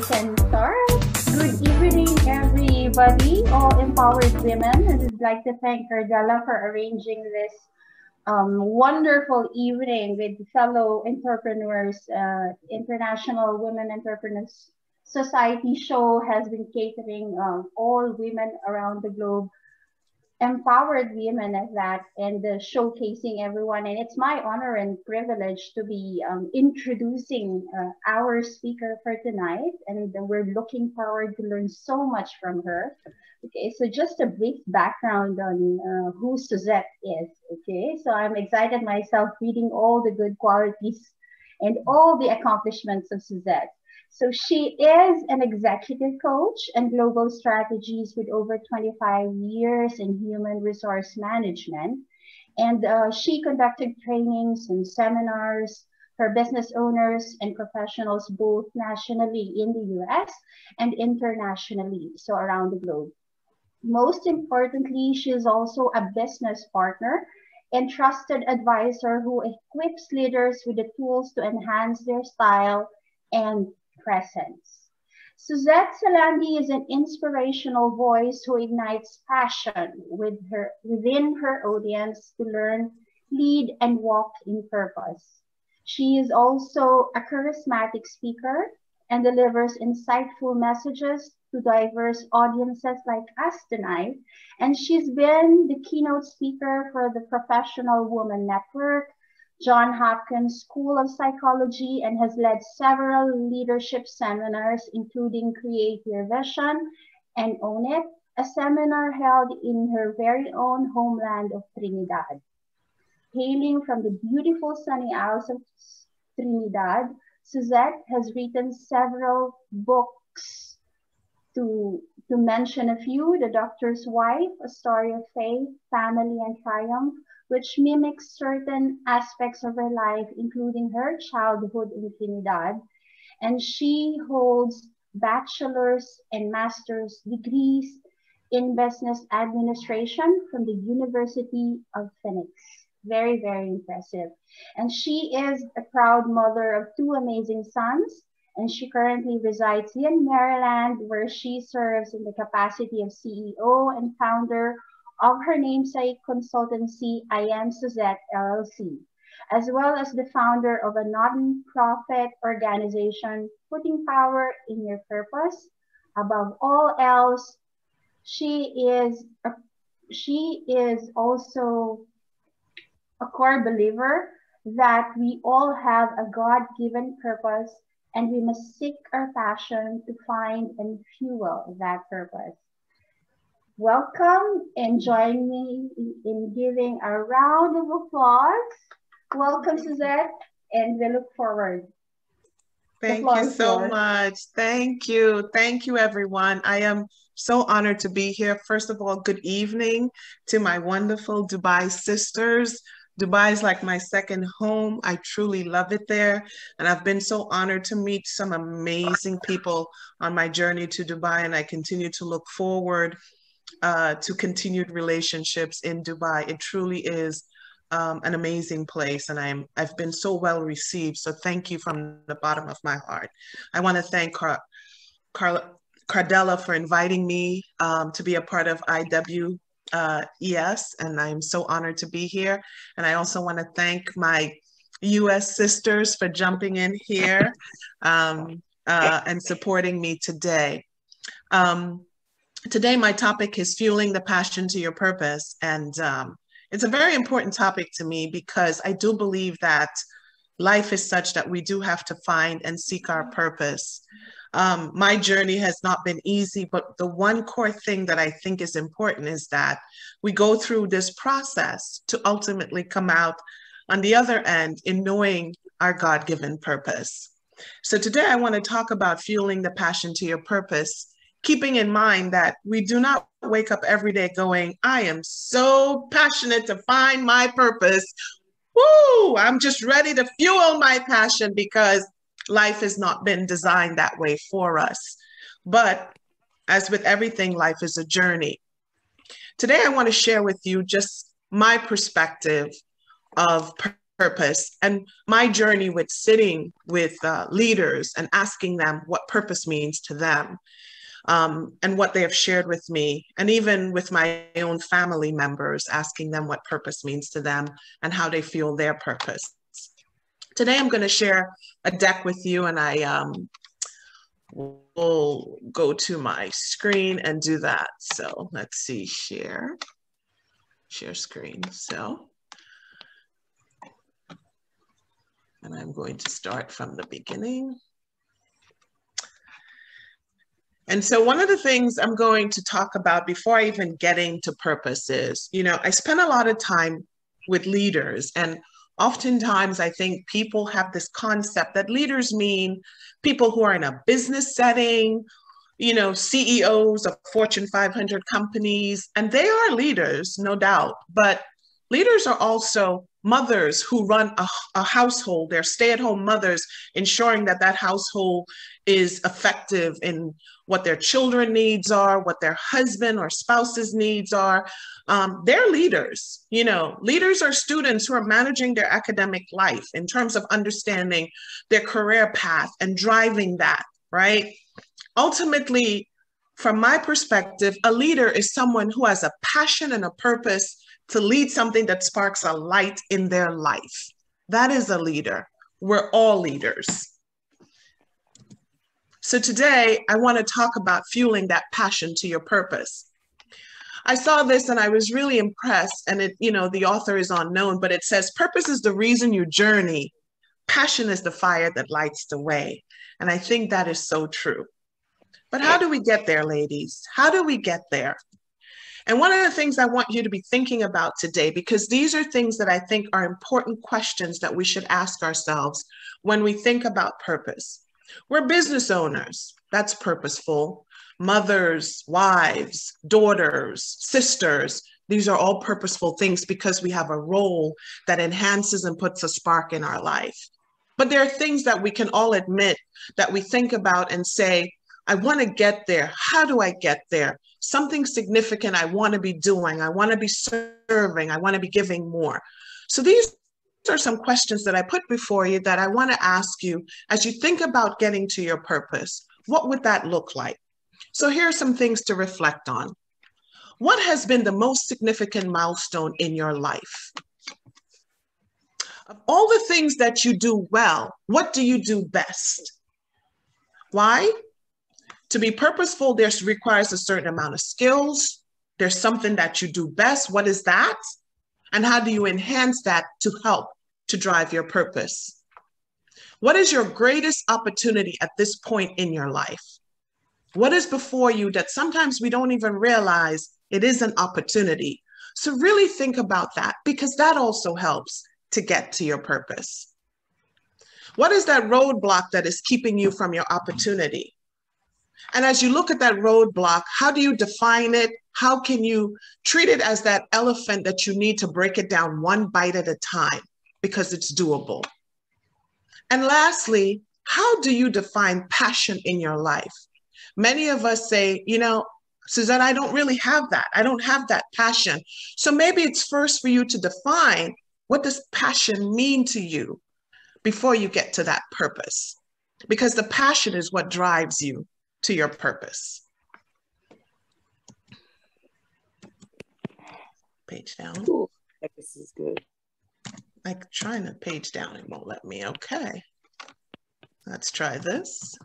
can start. Good evening, everybody, all empowered women. I would like to thank Cardella for arranging this wonderful evening with fellow entrepreneurs. International Women Entrepreneurs Society show has been catering all women around the globe, empowered women at that, and showcasing everyone. And it's my honor and privilege to be introducing our speaker for tonight. And we're looking forward to learn so much from her. Okay, so just a brief background on who Suzette is. Okay, so I'm excited myself reading all the good qualities and all the accomplishments of Suzette. So she is an executive coach and global strategist with over 25 years in human resource management. And she conducted trainings and seminars for business owners and professionals, both nationally in the US and internationally, so around the globe. Most importantly, she is also a business partner and trusted advisor who equips leaders with the tools to enhance their style and presence. Suzette Salandy is an inspirational voice who ignites passion within her audience to learn, lead, and walk in purpose. She is also a charismatic speaker and delivers insightful messages to diverse audiences like us tonight. And she's been the keynote speaker for the Professional Woman Network, Johns Hopkins School of Psychology, and has led several leadership seminars, including Create Your Vision and Own It, a seminar held in her very own homeland of Trinidad. Hailing from the beautiful sunny Isles of Trinidad, Suzette has written several books. To mention a few: The Doctor's Wife, A Story of Faith, Family, and Triumph, which mimics certain aspects of her life, including her childhood in Trinidad. And she holds bachelor's and master's degrees in business administration from the University of Phoenix. Very, very impressive. And she is a proud mother of two amazing sons, and she currently resides in Maryland, where she serves in the capacity of CEO and founder of her namesake consultancy, I Am Suzette LLC, as well as the founder of a non-profit organization, Putting Power in Your Purpose. Above all else, she is also a core believer that we all have a God-given purpose, and we must seek our passion to find and fuel that purpose. Welcome, and join me in giving a round of applause. Welcome, Suzette, and we look forward. Thank you so much. Thank you. Thank you, everyone. I am so honored to be here. First of all, good evening to my wonderful Dubai sisters. Dubai is like my second home. I truly love it there. And I've been so honored to meet some amazing people on my journey to Dubai. And I continue to look forward to continued relationships in Dubai. It truly is an amazing place. And I've been so well received. So thank you from the bottom of my heart. I want to thank Cardella for inviting me to be a part of IW. ES, and I'm so honored to be here. And I also want to thank my US sisters for jumping in here and supporting me today. Today, my topic is fueling the passion to your purpose. And it's a very important topic to me because I do believe that life is such that we do have to find and seek our purpose. My journey has not been easy, but the one core thing that I think is important is that we go through this process to ultimately come out on the other end in knowing our God-given purpose. So today I want to talk about fueling the passion to your purpose, keeping in mind that we do not wake up every day going, I am so passionate to find my purpose. Woo! I'm just ready to fuel my passion, because life has not been designed that way for us. But as with everything, life is a journey. Today, I want to share with you just my perspective of purpose and my journey with sitting with leaders and asking them what purpose means to them, and what they have shared with me, and even with my own family members, asking them what purpose means to them and how they feel their purpose. Today, I'm going to share a deck with you, and I will go to my screen and do that. So let's see, share screen. So, and I'm going to start from the beginning. And so one of the things I'm going to talk about before I even get into purpose is, I spend a lot of time with leaders, and oftentimes I think people have this concept that leaders mean people who are in a business setting, CEOs of Fortune 500 companies, and they are leaders, no doubt, but leaders are also mothers who run a household. They're stay-at-home mothers, ensuring that that household is effective in what their children needs are, what their husband or spouse's needs are. They're leaders. Leaders are students who are managing their academic life in terms of understanding their career path and driving that, right? Ultimately, from my perspective, a leader is someone who has a passion and a purpose to lead something that sparks a light in their life. That is a leader. We're all leaders. So today, I want to talk about fueling that passion to your purpose. I saw this and I was really impressed, and the author is unknown, but it says, purpose is the reason you journey. Passion is the fire that lights the way. And I think that is so true. But how do we get there, ladies? How do we get there? And one of the things I want you to be thinking about today, because these are things that I think are important questions that we should ask ourselves when we think about purpose. We're business owners. That's purposeful. Mothers, wives, daughters, sisters. These are all purposeful things because we have a role that enhances and puts a spark in our life. But there are things that we can all admit that we think about and say, I want to get there. How do I get there? Something significant I want to be doing. I want to be serving. I want to be giving more. So these are some questions that I put before you that I want to ask you as you think about getting to your purpose. What would that look like? So here are some things to reflect on. What has been the most significant milestone in your life? Of all the things that you do well, what do you do best? Why? To be purposeful, this requires a certain amount of skills. There's something that you do best. What is that? And how do you enhance that to help to drive your purpose? What is your greatest opportunity at this point in your life? What is before you that sometimes we don't even realize it is an opportunity? So really think about that, because that also helps to get to your purpose. What is that roadblock that is keeping you from your opportunity? And as you look at that roadblock, how do you define it? How can you treat it as that elephant that you need to break it down one bite at a time because it's doable? And lastly, how do you define passion in your life? Many of us say, Suzette, I don't really have that. I don't have that passion. So maybe it's first for you to define, what does passion mean to you before you get to that purpose? Because the passion is what drives you to your purpose. Page down. Cool. This is good. I'm trying to page down. It won't let me. Okay. Let's try this.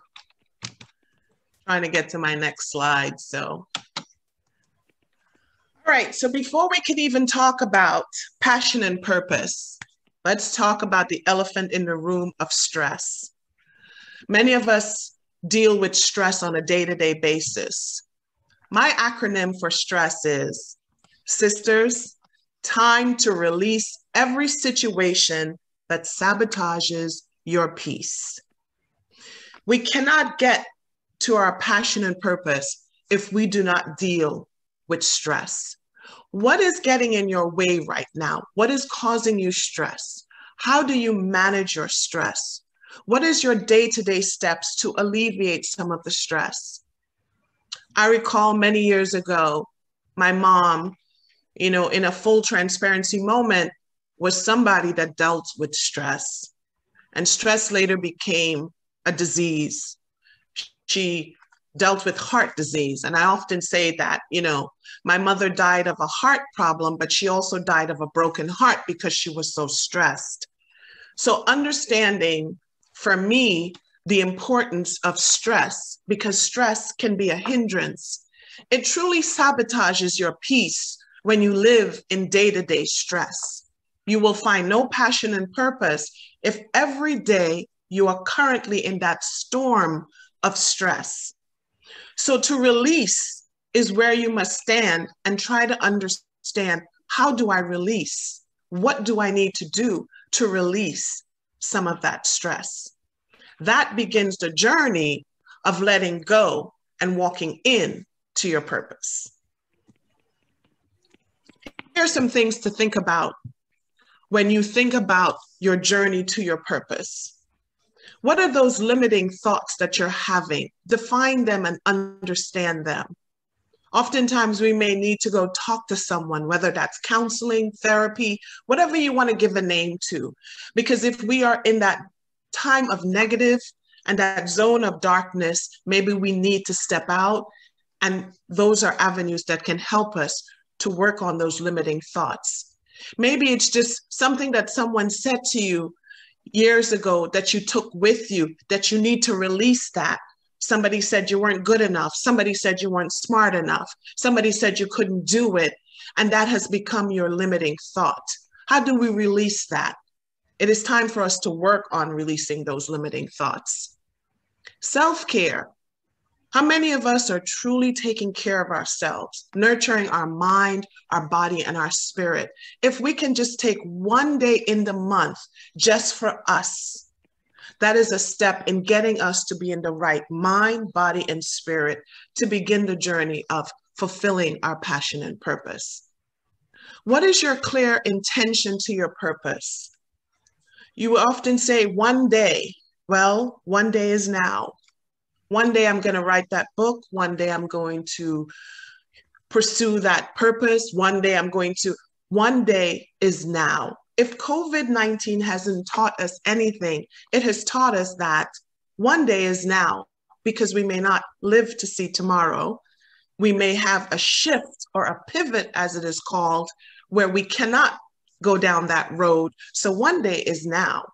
Trying to get to my next slide. So, all right. So before we can even talk about passion and purpose, let's talk about the elephant in the room of stress. Many of us deal with stress on a day-to-day basis. My acronym for stress is, sisters, time to release every situation that sabotages your peace. We cannot get to our passion and purpose if we do not deal with stress. What is getting in your way right now? What is causing you stress? How do you manage your stress? What is your day-to-day steps to alleviate some of the stress? I recall many years ago, my mom, in a full transparency moment, was somebody that dealt with stress, and stress later became a disease. She dealt with heart disease. And I often say that, my mother died of a heart problem, but she also died of a broken heart because she was so stressed. So understanding, for me, the importance of stress, because stress can be a hindrance. It truly sabotages your peace when you live in day-to-day stress. You will find no passion and purpose if every day you are currently in that storm of stress. So to release is where you must stand and try to understand, how do I release? What do I need to do to release some of that stress? That begins the journey of letting go and walking in to your purpose. Here are some things to think about when you think about your journey to your purpose. What are those limiting thoughts that you're having? Define them and understand them. Oftentimes we may need to go talk to someone, whether that's counseling, therapy, whatever you want to give a name to. Because if we are in that time of negative and that zone of darkness, maybe we need to step out. And those are avenues that can help us to work on those limiting thoughts. Maybe it's just something that someone said to you years ago that you took with you, that you need to release that. Somebody said you weren't good enough. Somebody said you weren't smart enough. Somebody said you couldn't do it. And that has become your limiting thought. How do we release that? It is time for us to work on releasing those limiting thoughts. Self-care. How many of us are truly taking care of ourselves, nurturing our mind, our body, and our spirit? If we can just take one day in the month just for us, that is a step in getting us to be in the right mind, body, and spirit to begin the journey of fulfilling our passion and purpose. What is your clear intention to your purpose? You often say one day. Well, one day is now. One day I'm going to write that book. One day I'm going to pursue that purpose. One day is now. If COVID-19 hasn't taught us anything, it has taught us that one day is now, because we may not live to see tomorrow. We may have a shift or a pivot, as it is called, where we cannot go down that road. So one day is now.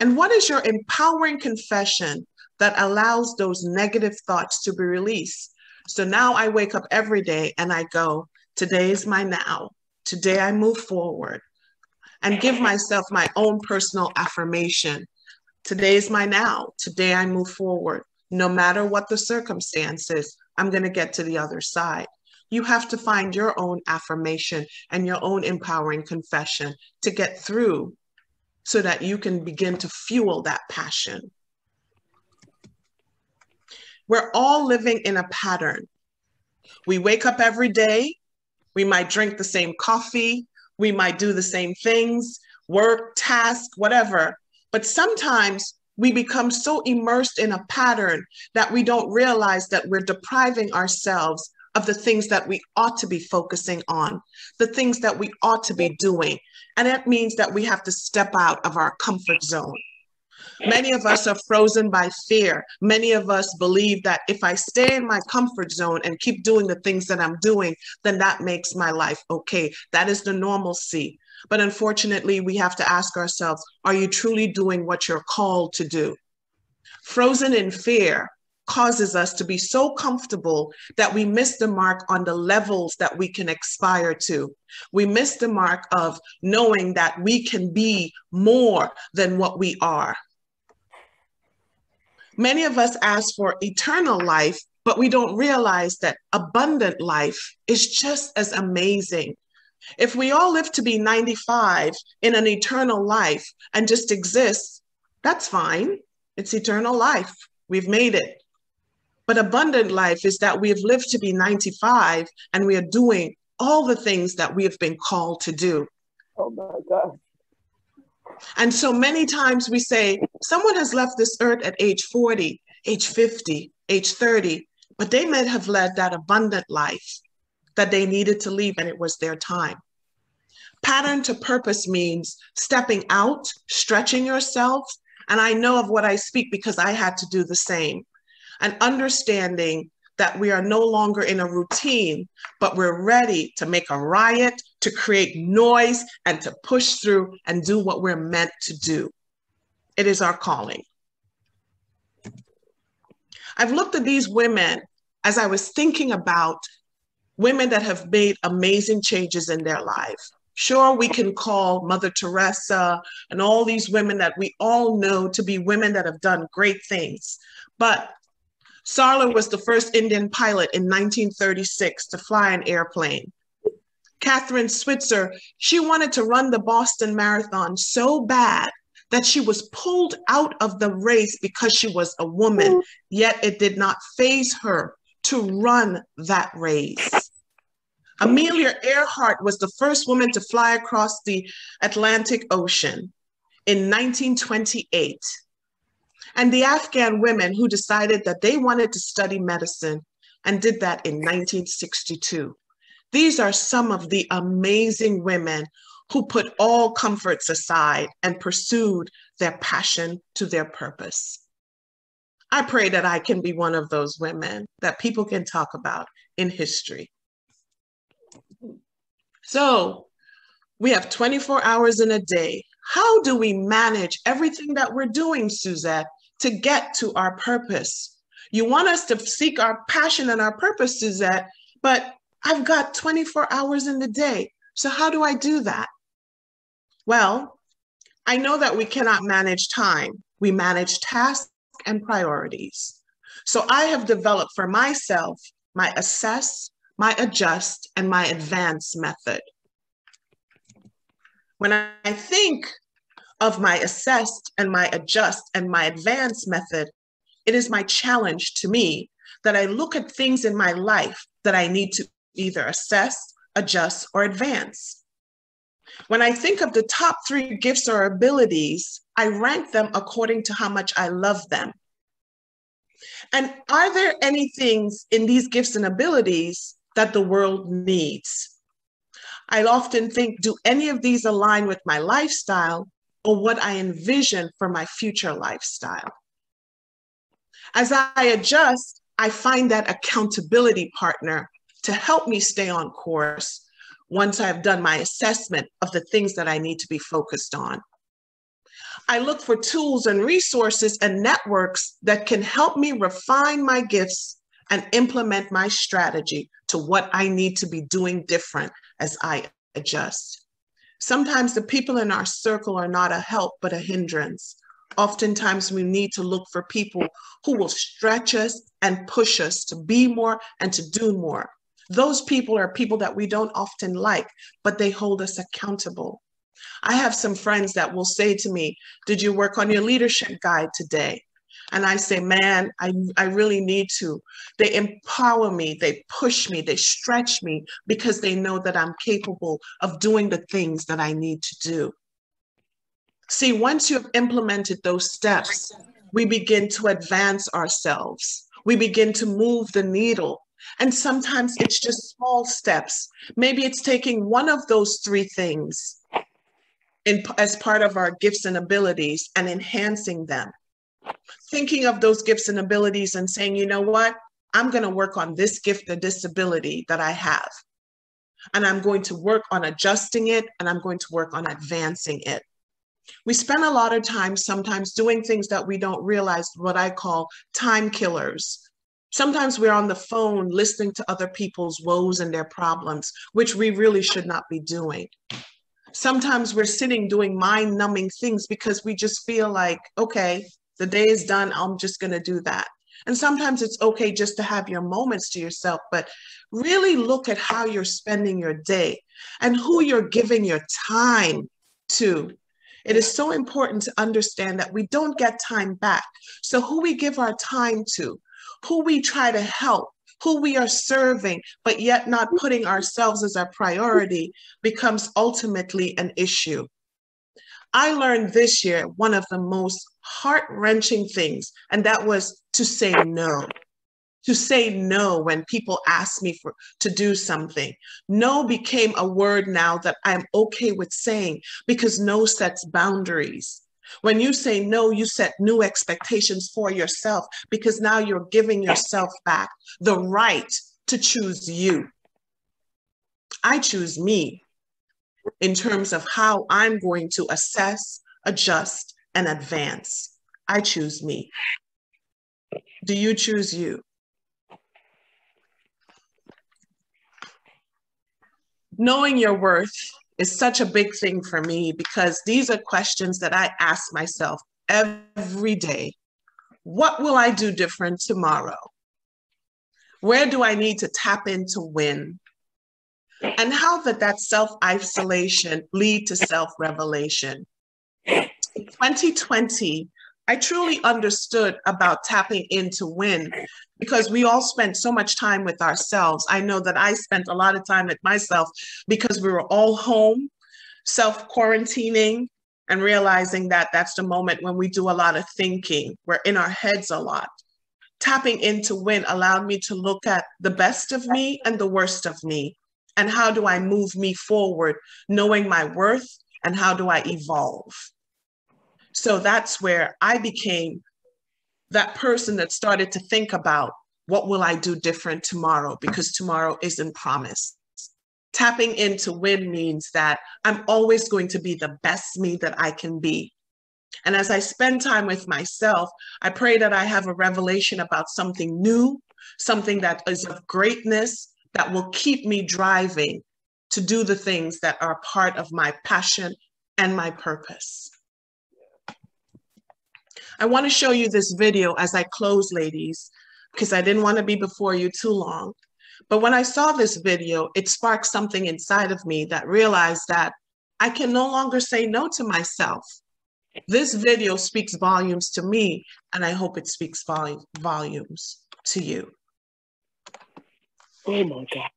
And what is your empowering confession that allows those negative thoughts to be released? So now I wake up every day and I go, today is my now. Today I move forward, and give myself my own personal affirmation. Today is my now. Today I move forward. No matter what the circumstances, I'm going to get to the other side. You have to find your own affirmation and your own empowering confession to get through, so that you can begin to fuel that passion. We're all living in a pattern. We wake up every day. We might drink the same coffee. We might do the same things, work, task, whatever. But sometimes we become so immersed in a pattern that we don't realize that we're depriving ourselves of the things that we ought to be focusing on, the things that we ought to be doing. And that means that we have to step out of our comfort zone. Many of us are frozen by fear. Many of us believe that if I stay in my comfort zone and keep doing the things that I'm doing, then that makes my life okay. That is the normalcy. But unfortunately, we have to ask ourselves, are you truly doing what you're called to do? Frozen in fear causes us to be so comfortable that we miss the mark on the levels that we can aspire to. We miss the mark of knowing that we can be more than what we are. Many of us ask for eternal life, but we don't realize that abundant life is just as amazing. If we all live to be 95 in an eternal life and just exist, that's fine. It's eternal life. We've made it. But abundant life is that we have lived to be 95 and we are doing all the things that we have been called to do. Oh my God. And so many times we say, someone has left this earth at age 40, age 50, age 30, but they might have led that abundant life that they needed to leave and it was their time. Pattern to purpose means stepping out, stretching yourself. And I know of what I speak because I had to do the same. And understanding that we are no longer in a routine, but we're ready to make a riot, to create noise, and to push through and do what we're meant to do. It is our calling. I've looked at these women as I was thinking about women that have made amazing changes in their life. Sure, we can call Mother Teresa and all these women that we all know to be women that have done great things. But Sarla was the first Indian pilot in 1936 to fly an airplane. Catherine Switzer, she wanted to run the Boston Marathon so bad that she was pulled out of the race because she was a woman, yet it did not faze her to run that race. Amelia Earhart was the first woman to fly across the Atlantic Ocean in 1928. And the Afghan women who decided that they wanted to study medicine and did that in 1962. These are some of the amazing women who put all comforts aside and pursued their passion to their purpose. I pray that I can be one of those women that people can talk about in history. So we have 24 hours in a day. How do we manage everything that we're doing, Suzette, to get to our purpose? You want us to seek our passion and our purpose, Suzette, but I've got 24 hours in the day. So how do I do that? Well, I know that we cannot manage time. We manage tasks and priorities. So I have developed for myself my assess, my adjust, and my advance method. When I think of my assessed and my adjust and my advance method, it is my challenge to me that I look at things in my life that I need to either assess, adjust, or advance. When I think of the top 3 gifts or abilities, I rank them according to how much I love them. And are there any things in these gifts and abilities that the world needs? I often think, do any of these align with my lifestyle or what I envision for my future lifestyle? As I adjust, I find that accountability partner to help me stay on course once I've done my assessment of the things that I need to be focused on. I look for tools and resources and networks that can help me refine my gifts and implement my strategy to what I need to be doing different as I adjust. Sometimes the people in our circle are not a help, but a hindrance. Oftentimes we need to look for people who will stretch us and push us to be more and to do more. Those people are people that we don't often like, but they hold us accountable. I have some friends that will say to me, did you work on your leadership guide today? And I say, man, I really need to. They empower me, they push me, they stretch me because they know that I'm capable of doing the things that I need to do. See, once you have implemented those steps, we begin to advance ourselves. We begin to move the needle. And sometimes it's just small steps. Maybe it's taking one of those 3 things as part of our gifts and abilities and enhancing them. Thinking of those gifts and abilities and saying, you know what, I'm going to work on this gift or disability that I have. And I'm going to work on adjusting it and I'm going to work on advancing it. We spend a lot of time sometimes doing things that we don't realize, what I call time killers. Sometimes we're on the phone listening to other people's woes and their problems, which we really should not be doing. Sometimes we're sitting doing mind-numbing things because we just feel like, okay, the day is done, I'm just going to do that. And sometimes it's okay just to have your moments to yourself, but really look at how you're spending your day and who you're giving your time to. It is so important to understand that we don't get time back. So who we give our time to, who we try to help, who we are serving, but yet not putting ourselves as our priority becomes ultimately an issue. I learned this year one of the most heart-wrenching things, and that was to say no. to say no when people ask me to do something. No became a word now that I'm okay with saying, because no sets boundaries. When you say no, you set new expectations for yourself, because now you're giving yourself back the right to choose you. I choose me in terms of how I'm going to assess, adjust, and advance. I choose me. Do you choose you? Knowing your worth is such a big thing for me, because these are questions that I ask myself every day. What will I do different tomorrow? Where do I need to tap in to win? And how did that self-isolation lead to self-revelation? In 2020, I truly understood about tapping in to win, because we all spent so much time with ourselves. I know that I spent a lot of time with myself because we were all home, self-quarantining, and realizing that that's the moment when we do a lot of thinking. We're in our heads a lot. Tapping into win allowed me to look at the best of me and the worst of me. And how do I move me forward, knowing my worth, and how do I evolve? So that's where I became that person that started to think about, what will I do different tomorrow? Because tomorrow isn't promised. Tapping into win means that I'm always going to be the best me that I can be. And as I spend time with myself, I pray that I have a revelation about something new, something that is of greatness, that will keep me driving to do the things that are part of my passion and my purpose. I want to show you this video as I close, ladies, because I didn't want to be before you too long. But when I saw this video, it sparked something inside of me that realized that I can no longer say no to myself. This video speaks volumes to me, and I hope it speaks volumes to you. Oh my God.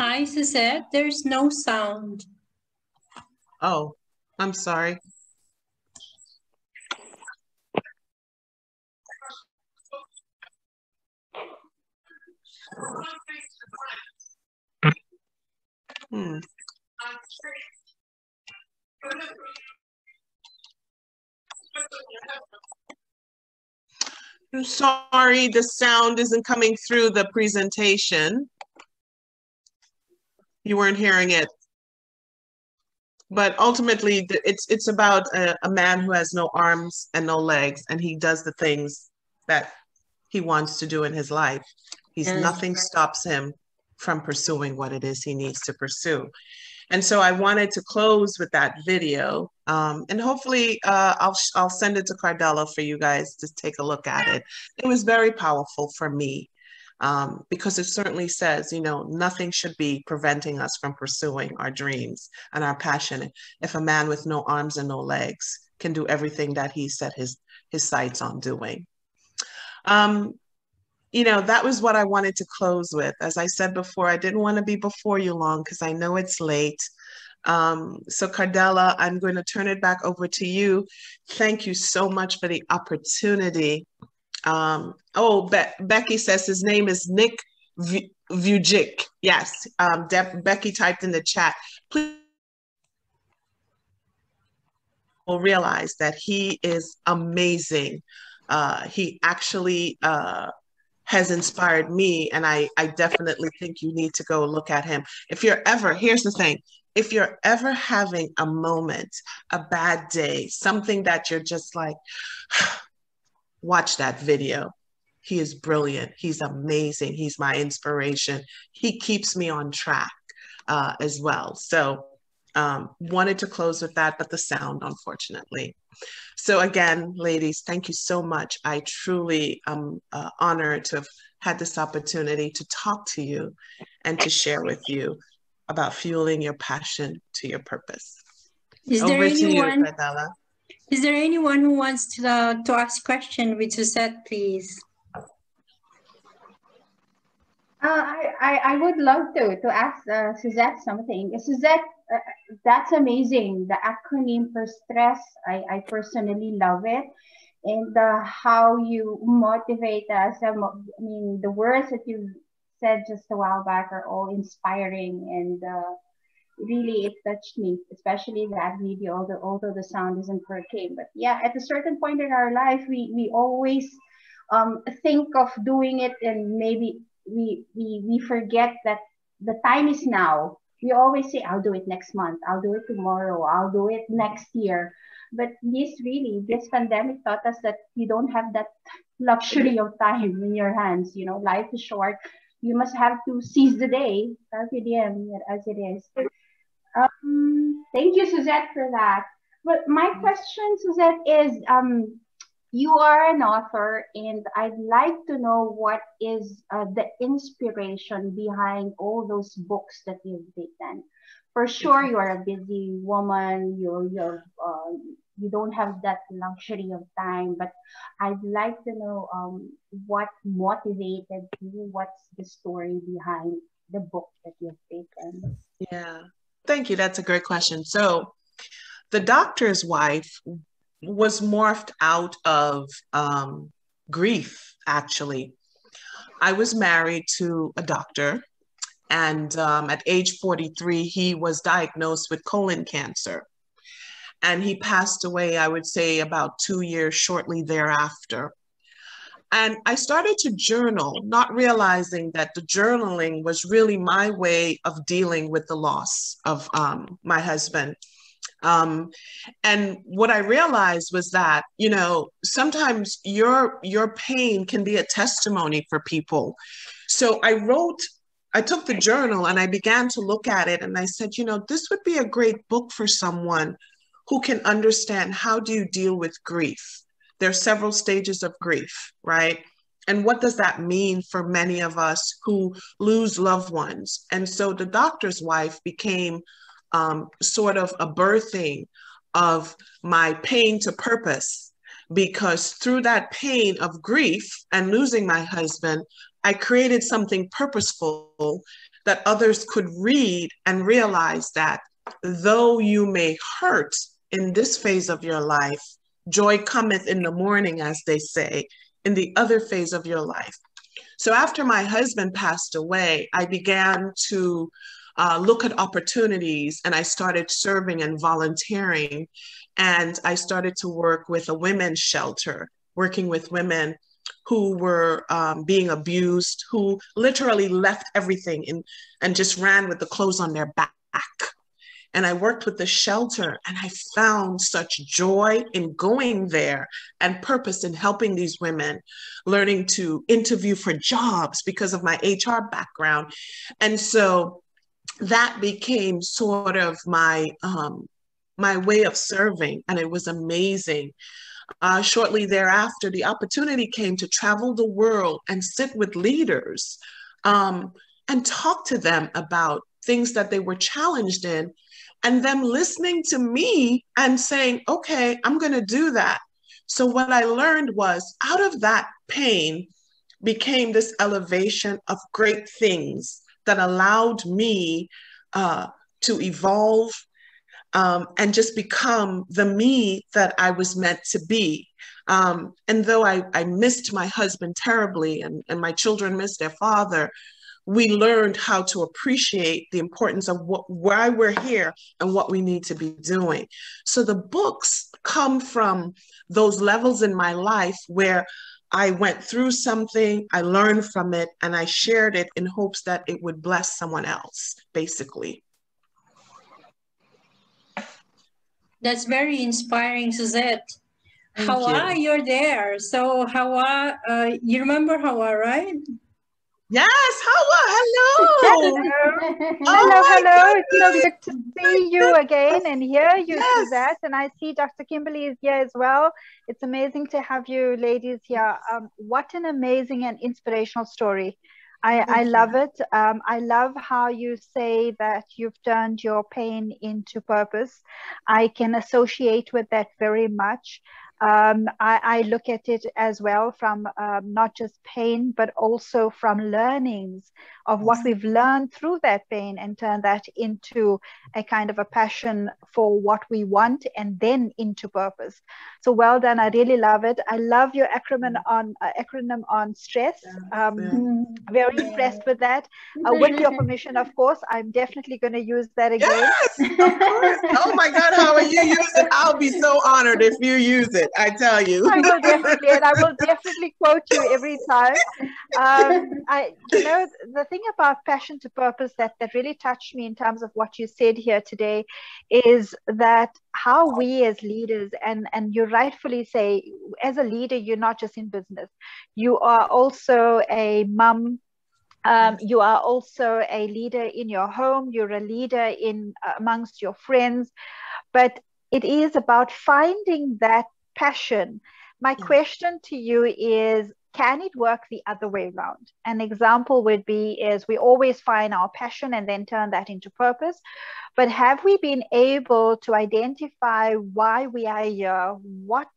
Hi, Suzette. There's no sound. Oh, I'm sorry. I'm sorry, the sound isn't coming through the presentation. You weren't hearing it. But ultimately, it's about a man who has no arms and no legs, and he does the things that he wants to do in his life. Nothing stops him from pursuing what it is he needs to pursue. And so I wanted to close with that video, and hopefully I'll send it to Cardella for you guys to take a look at it. It was very powerful for me, because it certainly says, you know, nothing should be preventing us from pursuing our dreams and our passion. If a man with no arms and no legs can do everything that he set his sights on doing. You know, that was what I wanted to close with. As I said before, I didn't want to be before you long because I know it's late. So Cardella, I'm going to turn it back over to you. Thank you so much for the opportunity. Becky says his name is Nick Vujic. Yes, Becky typed in the chat. Please realize that he is amazing. He actually has inspired me, and I definitely think you need to go look at him. If you're ever, here's the thing, if you're ever having a moment, a bad day, something that you're just like, watch that video. He is brilliant. He's amazing. He's my inspiration. He keeps me on track as well. So wanted to close with that, but the sound, unfortunately. So again, ladies, thank you so much. I truly am honored to have had this opportunity to talk to you and to share with you about fueling your passion to your purpose. Over to you, Cardella. Is there anyone who wants to ask a question with Suzette, please? I would love to ask Suzette something. Suzette, that's amazing. The acronym for stress, I personally love it. And how you motivate us. I mean, the words that you said just a while back are all inspiring, and really it touched me, especially that video, although the sound isn't working. But yeah, at a certain point in our life, we always think of doing it, and maybe we forget that the time is now. We always say, I'll do it next month, I'll do it tomorrow, I'll do it next year. But this pandemic taught us that you don't have that luxury of time in your hands. You know, life is short. You must have to seize the day, carpe diem, as it is. Thank you, Suzette, for that. But my question, Suzette, is you are an author, and I'd like to know what is the inspiration behind all those books that you've written. For sure, you're a busy woman. You don't have that luxury of time. But I'd like to know what motivated you. What's the story behind the book that you've written? Yeah, thank you. That's a great question. So, The Doctor's Wife was morphed out of grief, actually. I was married to a doctor, and at age 43, he was diagnosed with colon cancer. And he passed away, I would say, about 2 years shortly thereafter. And I started to journal, not realizing that the journaling was really my way of dealing with the loss of my husband. And what I realized was that, you know, sometimes your pain can be a testimony for people. So I took the journal and I began to look at it, and I said, you know, this would be a great book for someone who can understand, how do you deal with grief? There are several stages of grief, right? And what does that mean for many of us who lose loved ones? And so The Doctor's Wife became sort of a birthing of my pain to purpose, because through that pain of grief and losing my husband, I created something purposeful that others could read and realize that though you may hurt in this phase of your life, joy cometh in the morning, as they say, in the other phase of your life. So after my husband passed away, I began to look at opportunities, and I started serving and volunteering. And I started to work with a women's shelter, working with women who were being abused, who literally left everything and just ran with the clothes on their back. And I worked with the shelter, and I found such joy in going there and purpose in helping these women, learning to interview for jobs because of my HR background. And so that became sort of my way of serving, and it was amazing. Shortly thereafter, the opportunity came to travel the world and sit with leaders and talk to them about things that they were challenged in, and them listening to me and saying, okay, I'm going to do that. So what I learned was, out of that pain became this elevation of great things that allowed me to evolve and just become the me that I was meant to be. And though I missed my husband terribly, and my children missed their father, we learned how to appreciate the importance of why we're here and what we need to be doing. So the books come from those levels in my life where I went through something, I learned from it, and I shared it in hopes that it would bless someone else, basically. That's very inspiring, Suzette. Thank Hawa, you. you're there. So Hawa, you remember Hawa, right? Yes, Hawa, hello. Hello, hello. Goodness. It's so good to see you again and hear you, Yes. Suzette. And I see Dr. Kimberly is here as well. It's amazing to have you ladies here. What an amazing and inspirational story. I love it. I love how you say that you've turned your pain into purpose. I can associate with that very much. I look at it as well from not just pain, but also from learnings of what we've learned through that pain and turn that into a kind of a passion for what we want and then into purpose. So well done. I really love it. I love your acronym on stress. Very impressed with that. With your permission, of course, I'm definitely going to use that again. Yes, of course. Oh my God, Howard, you use it. I'll be so honored if you use it. I tell you. I will definitely, and I will definitely quote you every time. The thing about passion to purpose that really touched me in terms of what you said here today is that how we as leaders, and you rightfully say, as a leader, you're not just in business. You are also a mom. You are also a leader in your home. You're a leader in amongst your friends. But it is about finding that passion. My question to you is, can it work the other way around? An example would be is we always find our passion and then turn that into purpose. But have we been able to identify why we are here? What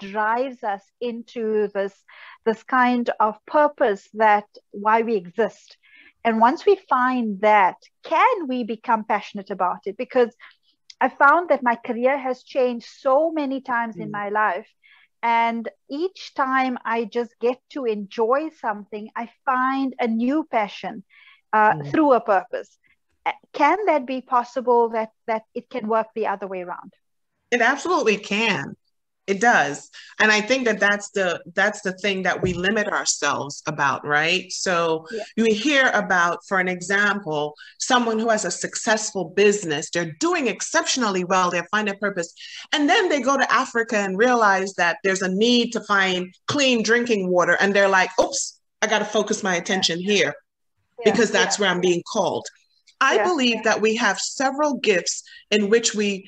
drives us into this kind of purpose, that why we exist? And once we find that, can we become passionate about it? Because I found that my career has changed so many times in my life. And each time I just get to enjoy something, I find a new passion through a purpose. Can that be possible, that it can work the other way around? It absolutely can. It does. And I think that's the thing that we limit ourselves about, right? So you hear about, for an example, someone who has a successful business, they're doing exceptionally well, they find their purpose. And then they go to Africa and realize that there's a need to find clean drinking water. And they're like, oops, I got to focus my attention here because that's where I'm being called. I believe that we have several gifts in which we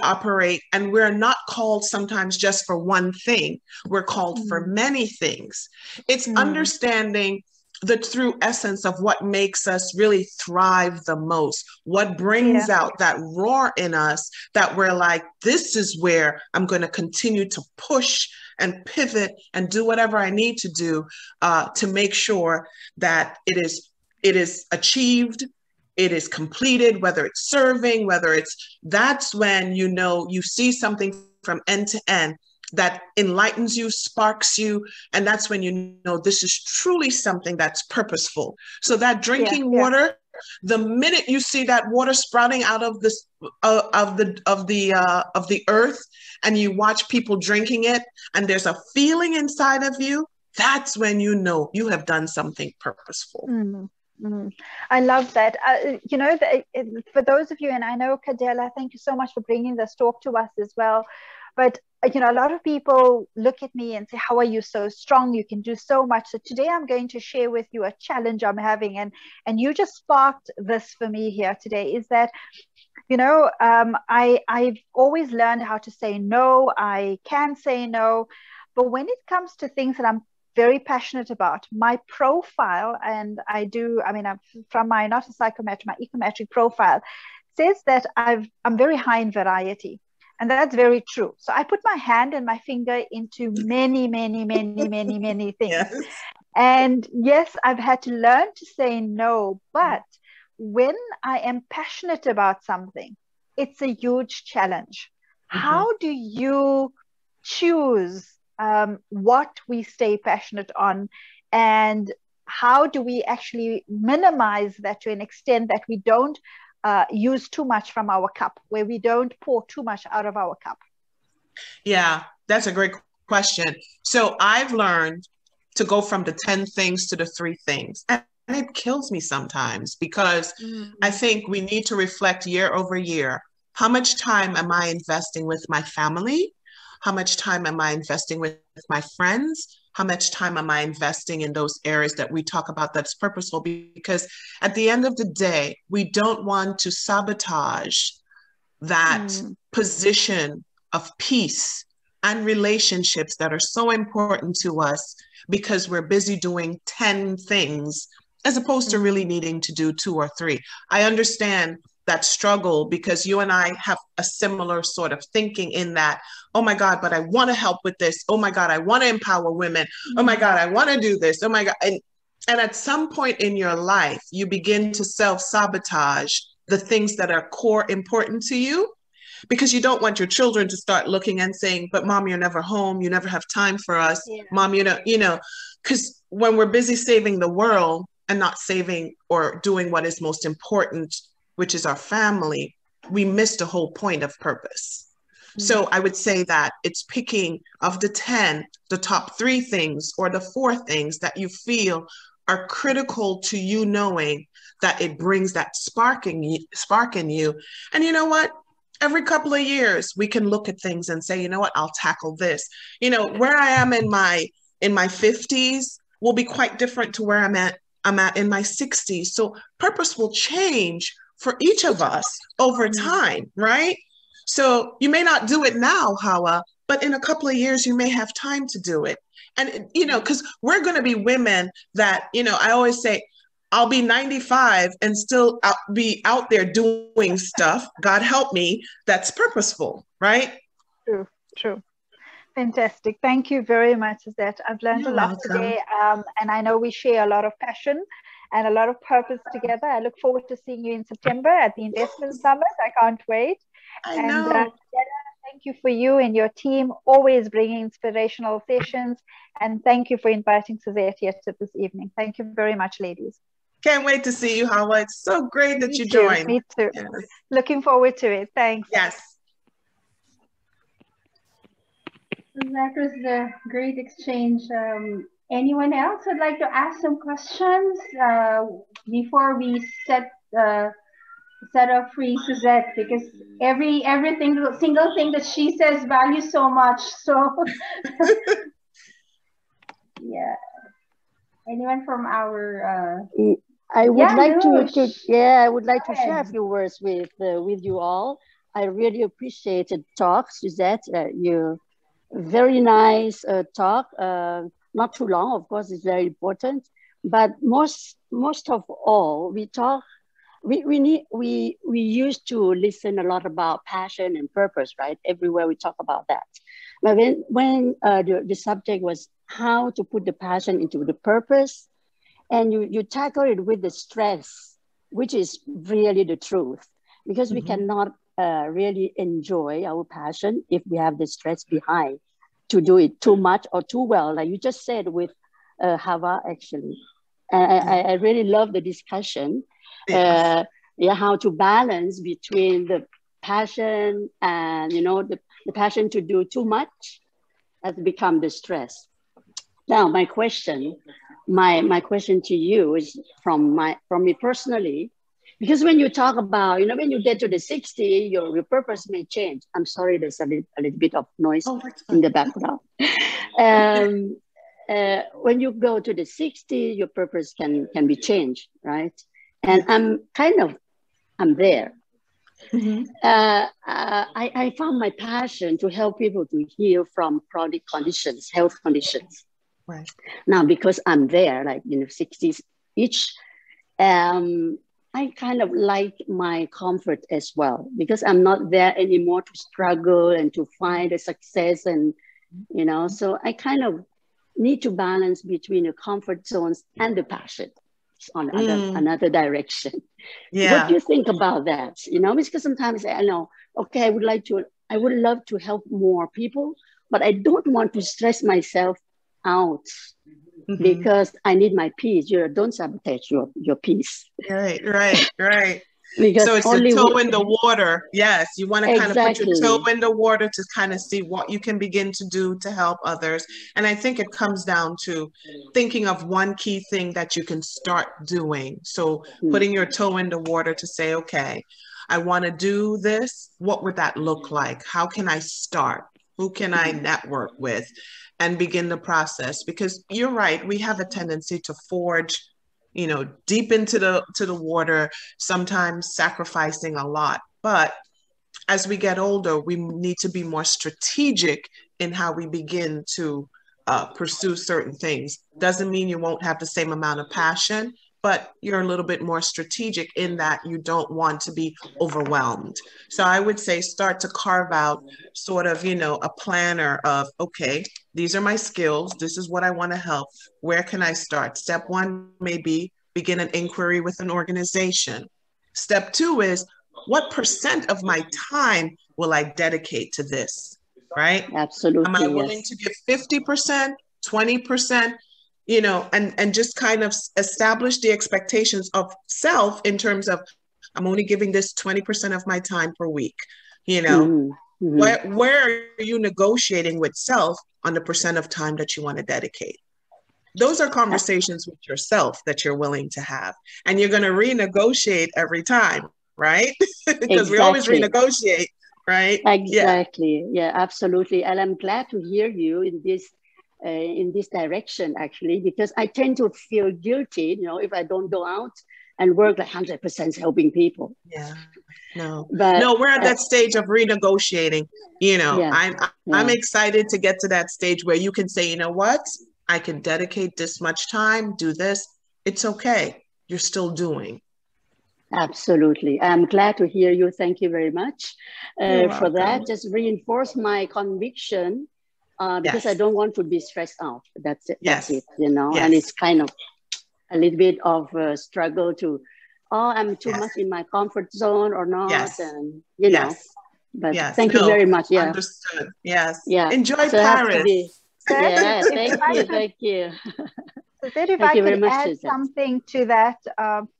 operate, and we're not called sometimes just for one thing. We're called for many things. It's understanding the true essence of what makes us really thrive the most, what brings out that roar in us that we're like, this is where I'm going to continue to push and pivot and do whatever I need to do to make sure that it is achieved, it is completed, whether it's serving, that's when you see something from end to end that enlightens you, sparks you, and that's when you know this is truly something that's purposeful. So that drinking water, the minute you see that water sprouting out of this of the earth, and you watch people drinking it, and there's a feeling inside of you, that's when you know you have done something purposeful. I love that. For those of you, and I know Kadela, thank you so much for bringing this talk to us as well. But a lot of people look at me and say, how are you so strong? You can do so much. So today I'm going to share with you a challenge I'm having. And you just sparked this for me here today, is that, I've always learned how to say no. I can say no. But when it comes to things that I'm very passionate about, my profile, and I'm from my, not a psychometric, my ecometric profile says that I'm very high in variety. And that's very true. So I put my hand and my finger into many, many, many, many, many things. Yes. And yes, I've had to learn to say no. But when I am passionate about something, it's a huge challenge. How do you choose what we stay passionate on, and how do we actually minimize that to an extent that we don't use too much from our cup, where we don't pour too much out of our cup? Yeah, that's a great question. So I've learned to go from the 10 things to the 3 things. And it kills me sometimes because I think we need to reflect year over year. How much time am I investing with my family? How much time am I investing with my friends? How much time am I investing in those areas that we talk about that's purposeful? Because at the end of the day, we don't want to sabotage that position of peace and relationships that are so important to us because we're busy doing 10 things as opposed to really needing to do 2 or 3. I understand that struggle because you and I have a similar sort of thinking in that, oh my God, but I want to help with this. Oh my God, I want to empower women. Oh my God, I want to do this. Oh my God. And at some point in your life, you begin to self-sabotage the things that are core important to you because you don't want your children to start looking and saying, but mom, you're never home. You never have time for us. Yeah. Mom, because when we're busy saving the world and not saving or doing what is most important, which is our family, we miss the whole point of purpose. So I would say that it's picking of the 10, the top 3 things or the 4 things that you feel are critical to you knowing that it brings that spark in you. And you know what? Every couple of years, we can look at things and say, you know what, I'll tackle this. Where I am in my 50s will be quite different to where I'm at in my 60s. So purpose will change for each of us over time, right? So you may not do it now, Hawa, but in a couple of years, you may have time to do it. And, because we're going to be women that, I always say, I'll be 95 and still be out there doing stuff, God help me, that's purposeful, right? True. Fantastic. Thank you very much, Suzette. I've learned a lot today, and I know we share a lot of passion and a lot of purpose together. I look forward to seeing you in September at the Investment Summit. I can't wait. I know. Thank you for you and your team, always bringing inspirational sessions. And thank you for inviting Suzette here to this evening. Thank you very much, ladies. Can't wait to see you, Hawa. It's so great that you joined. Me too. Yes. Looking forward to it. Thanks. Yes. That was a great exchange. Anyone else would like to ask some questions before we set up free Suzette, because every single thing that she says values so much. So yeah. Anyone from our I would like to share a few words with you all. I really appreciate the talk, Suzette. You very nice talk. Not too long, of course, it's very important. But most of all, we used to listen a lot about passion and purpose, right? Everywhere we talk about that. But when the subject was how to put the passion into the purpose, and you tackle it with the stress, which is really the truth, because we cannot really enjoy our passion if we have the stress behind to do it too much or too well, like you just said with Hawa, actually. I really love the discussion. Yes. How to balance between the passion and, the passion to do too much has become the stress. Now, my question to you is from me personally, because when you talk about, when you get to the 60, your purpose may change. I'm sorry, there's a little bit of noise in the background. When you go to the 60, your purpose can be changed, right? And I'm there. I found my passion to help people to heal from chronic conditions, health conditions. Right. Now, because I'm there, like 60s each, I kind of like my comfort as well, because I'm not there anymore to struggle and to find a success, and so I kind of need to balance between the comfort zones and the passion on another direction. Yeah. What do you think about that? Because sometimes I know, okay, I would love to help more people, but I don't want to stress myself out because I need my peace. You know, don't sabotage your peace. Right. Because So it's the toe in the water. Yes, you want to kind of put your toe in the water to kind of see what you can begin to do to help others. And I think it comes down to thinking of one key thing that you can start doing. So putting your toe in the water to say, okay, I want to do this. What would that look like? How can I start? Who can I network with? And begin the process. Because you're right, we have a tendency to forge, you know, deep into the water, sometimes sacrificing a lot. But as we get older, we need to be more strategic in how we begin to pursue certain things. Doesn't mean you won't have the same amount of passion, but you're a little bit more strategic in that you don't want to be overwhelmed. So I would say start to carve out sort of, you know, a planner of, okay, these are my skills. This is what I want to help. Where can I start? Step one may be begin an inquiry with an organization. Step two is, what percent of my time will I dedicate to this, right? Absolutely. Am I willing to give 50%, 20%, you know, and just kind of establish the expectations of self in terms of, I'm only giving this 20% of my time per week, you know? Where are you negotiating with self on the percent of time that you want to dedicate? Those are conversations with yourself that you're willing to have. And you're going to renegotiate every time, right? Because we always renegotiate, right? Exactly. Yeah, absolutely. And I'm glad to hear you in this direction, actually, because I tend to feel guilty, you know, if I don't go out and work like 100% helping people. Yeah. No, we're at that stage of renegotiating. You know, I'm excited to get to that stage where you can say, you know what, I can dedicate this much time, do this. It's okay. You're still doing. Absolutely. I'm glad to hear you. Thank you very much for that. Just reinforce my conviction because I don't want to be stressed out. That's it. That's it, you know, and it's kind of a little bit of a struggle to, I'm too much in my comfort zone or not. And, you know, but thank you very much. Yeah. Understood. Yes. Yeah. Enjoy Paris. Thank you. So then if I could add something to that,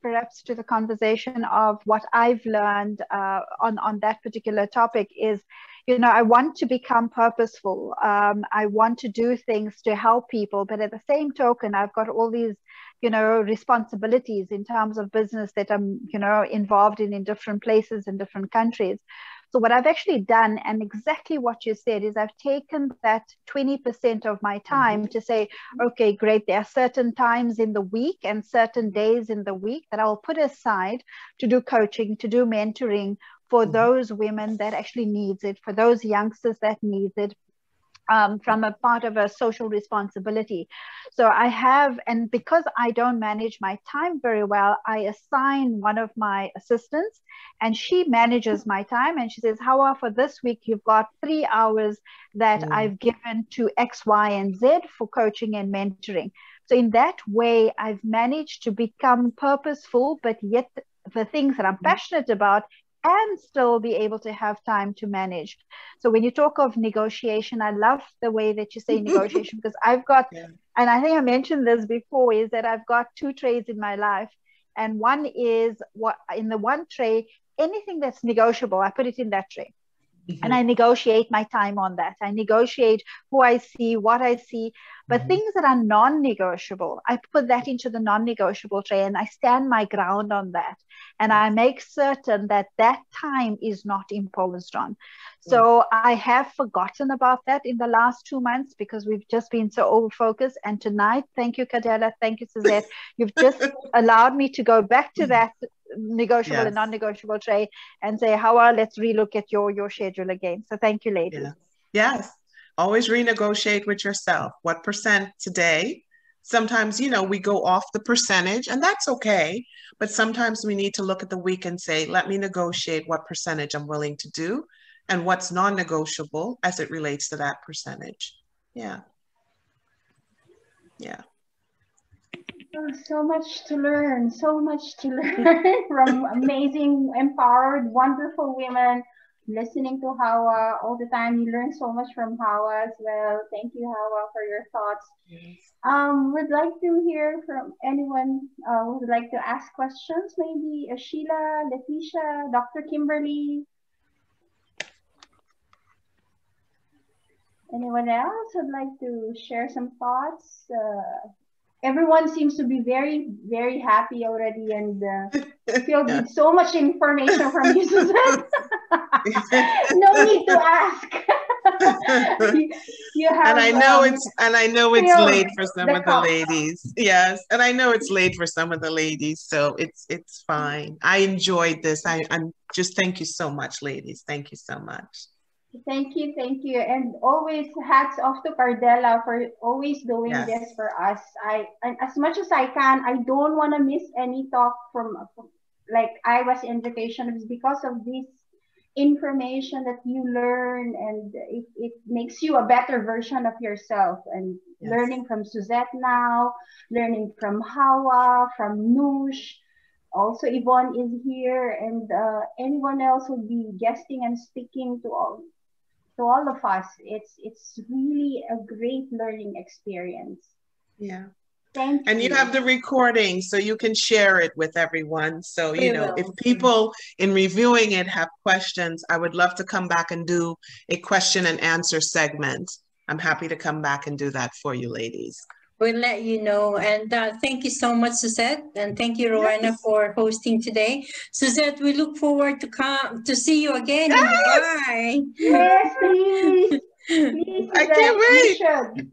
perhaps to the conversation of what I've learned on that particular topic is, you know, I want to become purposeful. I want to do things to help people, but at the same token, I've got all these, you know, responsibilities in terms of business that I'm, you know, involved in different places in different countries. So what I've actually done, and exactly what you said, is I've taken that 20% of my time to say, okay, great, there are certain times in the week and certain days in the week that I'll put aside to do coaching, to do mentoring for those women that actually needs it, for those youngsters that needs it. From a part of a social responsibility. So I have, and because I don't manage my time very well, I assign one of my assistants and she manages my time. And she says, Hawa, for this week, you've got 3 hours that I've given to X, Y, and Z for coaching and mentoring. So in that way, I've managed to become purposeful, but yet the things that I'm passionate about and still be able to have time to manage. So when you talk of negotiation, I love the way that you say negotiation, because I've got, and I think I mentioned this before, is that I've got 2 trades in my life. And one is what in the one tray, anything that's negotiable, I put it in that tray. And I negotiate my time on that. I negotiate who I see, what I see. But things that are non-negotiable, I put that into the non-negotiable tray and I stand my ground on that. And I make certain that that time is not imposed on. So I have forgotten about that in the last 2 months because we've just been so over-focused. And tonight, thank you, Kadela. Thank you, Suzette. You've just allowed me to go back to that negotiable and non-negotiable tray and say, Hawa, let's relook at your schedule again. So thank you, ladies. Yes. Always renegotiate with yourself. What percent today? Sometimes, you know, we go off the percentage and that's okay. But sometimes we need to look at the week and say, let me negotiate what percentage I'm willing to do and what's non-negotiable as it relates to that percentage. Yeah. So much to learn from amazing, empowered, wonderful women listening to Hawa all the time. You learn so much from Hawa as well. Thank you, Hawa, for your thoughts. Yes. Would like to hear from anyone who would like to ask questions. Maybe Sheila, Leticia, Dr. Kimberly. Anyone else would like to share some thoughts? Everyone seems to be very, very happy already and filled with so much information from you, Suzette. No need to ask. you have, and I know it's late for some of the cup. ladies. Yes, and I know it's late for some of the ladies, so it's fine. I enjoyed this. I'm just thank you so much, ladies. Thank you so much. Thank you, and always hats off to Cardella for always doing this for us. And as much as I can, I don't want to miss any talk from like Iowa's invitation, because of this information that you learn, and it makes you a better version of yourself. And learning from Suzette now, learning from Hawa, from Noosh. Also, Yvonne is here, and anyone else will be guesting and speaking to all of us. It's really a great learning experience. Yeah. Thank you. And you have the recording, so you can share it with everyone. So, you know, if people in reviewing it have questions, I would love to come back and do a question and answer segment. I'm happy to come back and do that for you, ladies. We'll let you know. And thank you so much, Suzette. And thank you, Rowena, for hosting today. Suzette, we look forward to see you again in Dubai. Yes, please. Please, I can't wait.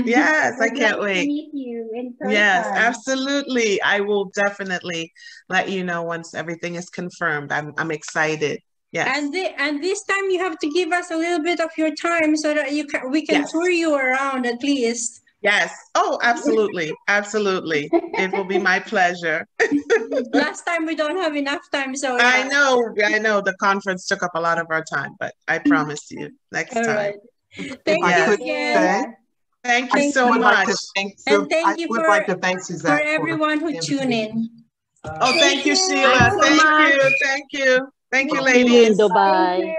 Yes, I We'd can't like wait. to meet you in person. Yes, absolutely. I will definitely let you know once everything is confirmed. I'm excited. Yes. And this time you have to give us a little bit of your time so that we can tour you around at least. Yes. Oh, absolutely. Absolutely. It will be my pleasure. Last time we don't have enough time, so I know. The conference took up a lot of our time, but I promise you next time. Right. Thank you again. Thank you so much. And thank you Suzette for everyone who tuned in. Oh, thank you, Sheila. Thank you. Thank you, ladies. Bye.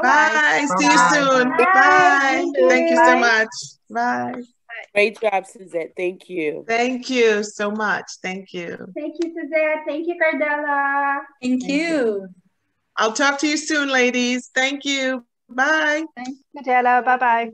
Bye. See you soon. Bye. Thank you so much. Bye. Great job, Suzette. Thank you. Thank you so much. Thank you. Thank you, Suzette. Thank you, Cardella. Thank you. I'll talk to you soon, ladies. Thank you. Bye. Thanks, Cardella. Bye-bye.